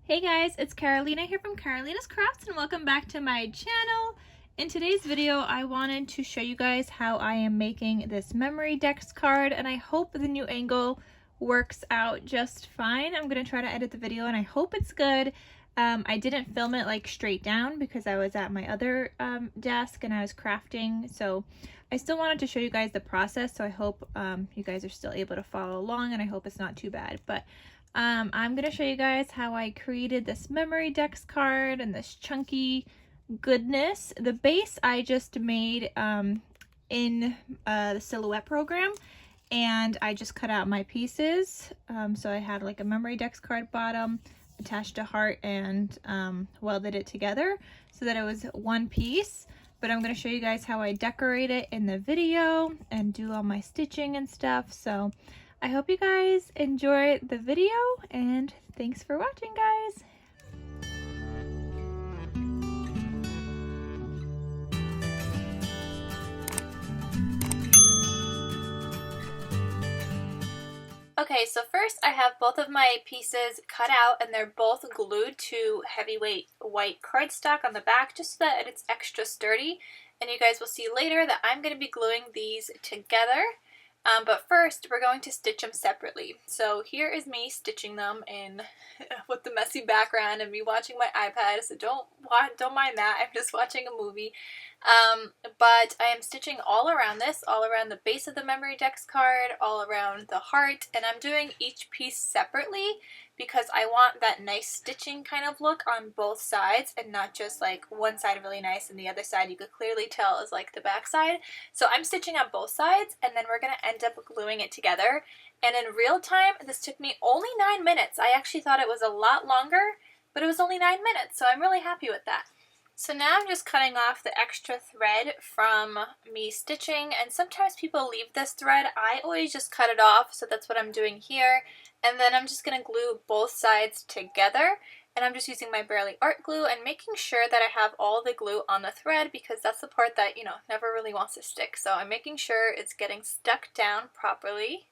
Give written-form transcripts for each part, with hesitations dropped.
Hey guys, it's Carolina here from KarolinasKrafts and welcome back to my channel. In today's video, I wanted to show you guys how I am making this Memorydex card, and I hope the new angle works out just fine. I'm going to try to edit the video and I hope it's good. I didn't film it like straight down because I was at my other desk and I was crafting, so I still wanted to show you guys the process, so I hope you guys are still able to follow along, and I hope it's not too bad. But I'm going to show you guys how I created this Memorydex card and this chunky goodness. The base I just made in the Silhouette program, and I just cut out my pieces. So I had like a Memorydex card bottom, attached a heart, and welded it together so that it was one piece. But I'm going to show you guys how I decorate it in the video and do all my stitching and stuff. So I hope you guys enjoy the video, and thanks for watching, guys. Okay, so first I have both of my pieces cut out, and they're both glued to heavyweight white cardstock on the back just so that it's extra sturdy. And you guys will see later that I'm going to be gluing these together. But first we're going to stitch them separately. So here is me stitching them in with the messy background and me watching my iPad, so don't mind that. I'm just watching a movie. But I am stitching all around this, all around the base of the Memorydex card, all around the heart, and I'm doing each piece separately because I want that nice stitching kind of look on both sides, and not just like one side really nice and the other side you could clearly tell is like the back side. So I'm stitching on both sides, and then we're going to end up gluing it together. And in real time, this took me only 9 minutes. I actually thought it was a lot longer, but it was only 9 minutes, so I'm really happy with that. So now I'm just cutting off the extra thread from me stitching, and sometimes people leave this thread. I always just cut it off, so that's what I'm doing here. And then I'm just going to glue both sides together, and I'm just using my Barely Art glue and making sure that I have all the glue on the thread, because that's the part that, you know, never really wants to stick. So I'm making sure it's getting stuck down properly.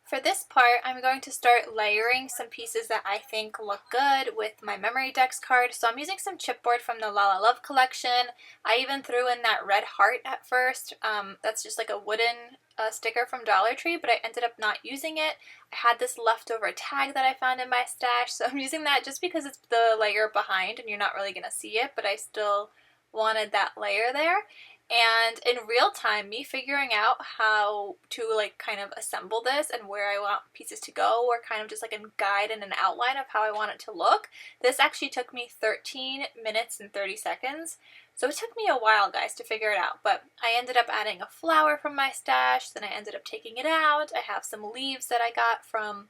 For this part, I'm going to start layering some pieces that I think look good with my Memorydex card. So I'm using some chipboard from the La La Love collection. I even threw in that red heart at first. That's just like a wooden sticker from Dollar Tree, but I ended up not using it. I had this leftover tag that I found in my stash, so I'm using that just because it's the layer behind and you're not really going to see it, but I still wanted that layer there. And in real time, me figuring out how to like kind of assemble this and where I want pieces to go, or kind of just like a guide and an outline of how I want it to look, this actually took me 13 minutes and 30 seconds. So it took me a while, guys, to figure it out, but I ended up adding a flower from my stash, then I ended up taking it out. I have some leaves that I got from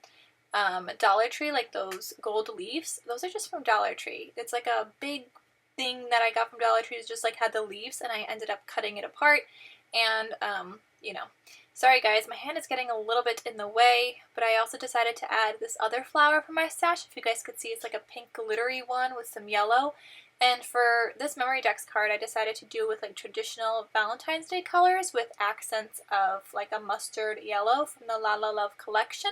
Dollar Tree, like those gold leaves. Those are just from Dollar Tree. It's like a big thing that I got from Dollar Tree, is just like had the leaves, and I ended up cutting it apart. And you know, sorry guys, my hand is getting a little bit in the way, but I also decided to add this other flower from my stash. If you guys could see, it's like a pink glittery one with some yellow. And for this Memorydex card, I decided to do with like traditional Valentine's Day colors with accents of like a mustard yellow from the La La Love collection.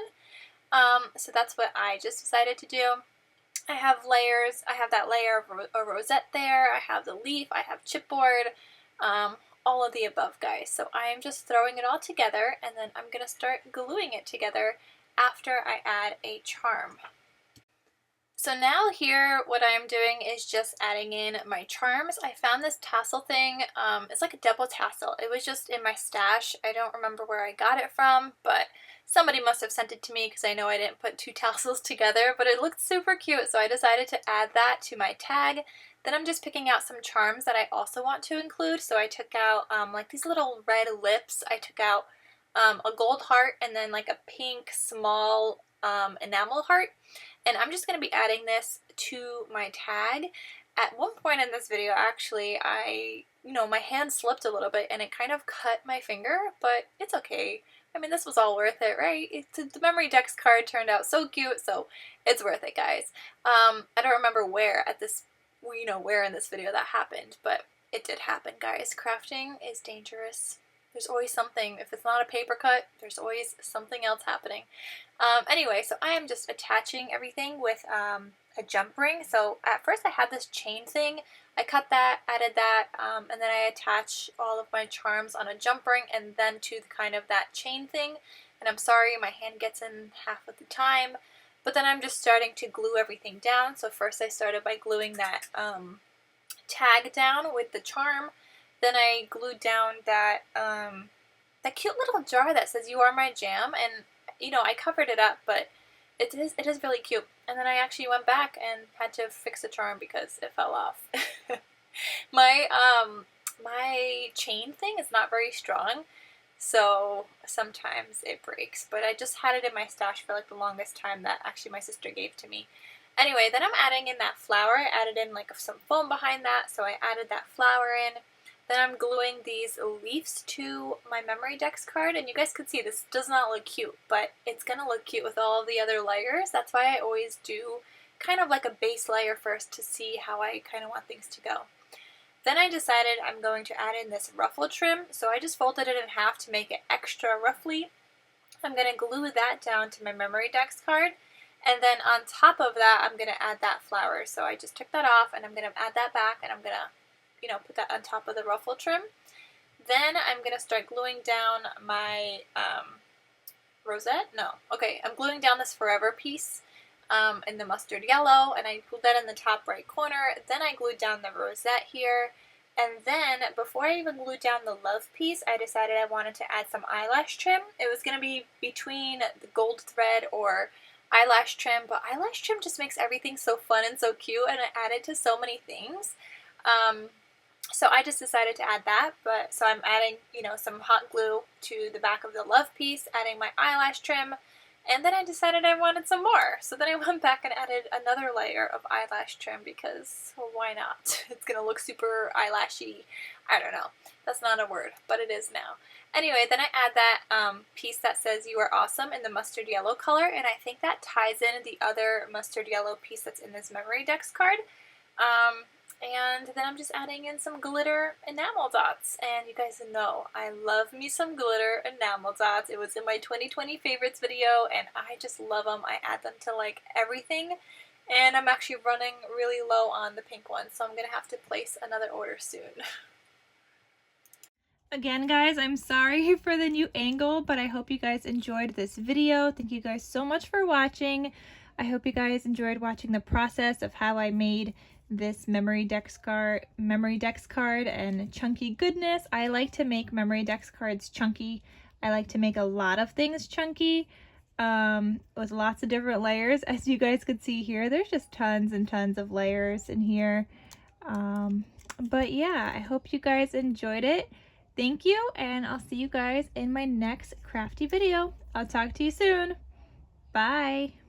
So that's what I just decided to do. I have layers. I have that layer of a rosette there. I have the leaf. I have chipboard. All of the above, guys. So I'm just throwing it all together, and then I'm going to start gluing it together after I add a charm. So now here, what I'm doing is just adding in my charms. I found this tassel thing. It's like a double tassel. It was just in my stash. I don't remember where I got it from, but somebody must have sent it to me because I know I didn't put two tassels together, but it looked super cute, so I decided to add that to my tag. Then I'm just picking out some charms that I also want to include. So I took out like these little red lips. I took out a gold heart, and then like a pink small enamel heart. And I'm just going to be adding this to my tag. At one point in this video, actually, my hand slipped a little bit and it kind of cut my finger, but it's okay. I mean, this was all worth it, right? The Memorydex card turned out so cute, so it's worth it, guys. I don't remember where in this video that happened, but it did happen, guys. Crafting is dangerous. There's always something. If it's not a paper cut, there's always something else happening. Anyway, so I am just attaching everything with a jump ring. So at first I had this chain thing. I cut that, added that, and then I attach all of my charms on a jump ring and then to kind of that chain thing. And I'm sorry, my hand gets in half of the time. But then I'm just starting to glue everything down. So first I started by gluing that tag down with the charm. Then I glued down that that cute little jar that says "You Are My Jam," and you know, I covered it up, but it is really cute. And then I actually went back and had to fix the charm because it fell off. my my chain thing is not very strong, so sometimes it breaks. But I just had it in my stash for like the longest time that actually my sister gave to me. Anyway, then I'm adding in that flower. I added in like some foam behind that, so I added that flower in. Then I'm gluing these leaves to my Memorydex card, and you guys can see this does not look cute, but it's gonna look cute with all the other layers. That's why I always do kind of like a base layer first to see how I kind of want things to go. Then I decided I'm going to add in this ruffle trim, so I just folded it in half to make it extra ruffly. I'm gonna glue that down to my Memorydex card, and then on top of that I'm gonna add that flower. So I just took that off and I'm gonna add that back, and I'm gonna, you know, put that on top of the ruffle trim. Then I'm going to start gluing down my rosette. No, okay, I'm gluing down this Forever piece in the mustard yellow, and I glued that in the top right corner. Then I glued down the rosette here, and then before I even glued down the love piece, I decided I wanted to add some eyelash trim. It was going to be between the gold thread or eyelash trim, but eyelash trim just makes everything so fun and so cute, and it added to so many things. So I just decided to add that, but so I'm adding, you know, some hot glue to the back of the love piece, adding my eyelash trim, and then I decided I wanted some more. So then I went back and added another layer of eyelash trim because, well, why not? It's gonna look super eyelashy. I don't know. That's not a word, but it is now. Anyway, then I add that piece that says "You Are Awesome" in the mustard yellow color, and I think that ties in the other mustard yellow piece that's in this Memorydex card. And then I'm just adding in some glitter enamel dots. And you guys know I love me some glitter enamel dots. It was in my 2020 favorites video, and I just love them. I add them to like everything. And I'm actually running really low on the pink one, so I'm going to have to place another order soon. Again, guys, I'm sorry for the new angle, but I hope you guys enjoyed this video. Thank you guys so much for watching. I hope you guys enjoyed watching the process of how I made this Memorydex card and chunky goodness. I like to make Memorydex cards chunky. I like to make a lot of things chunky with lots of different layers. As you guys could see here, there's just tons and tons of layers in here. But yeah, I hope you guys enjoyed it. Thank you, and I'll see you guys in my next crafty video. I'll talk to you soon. Bye.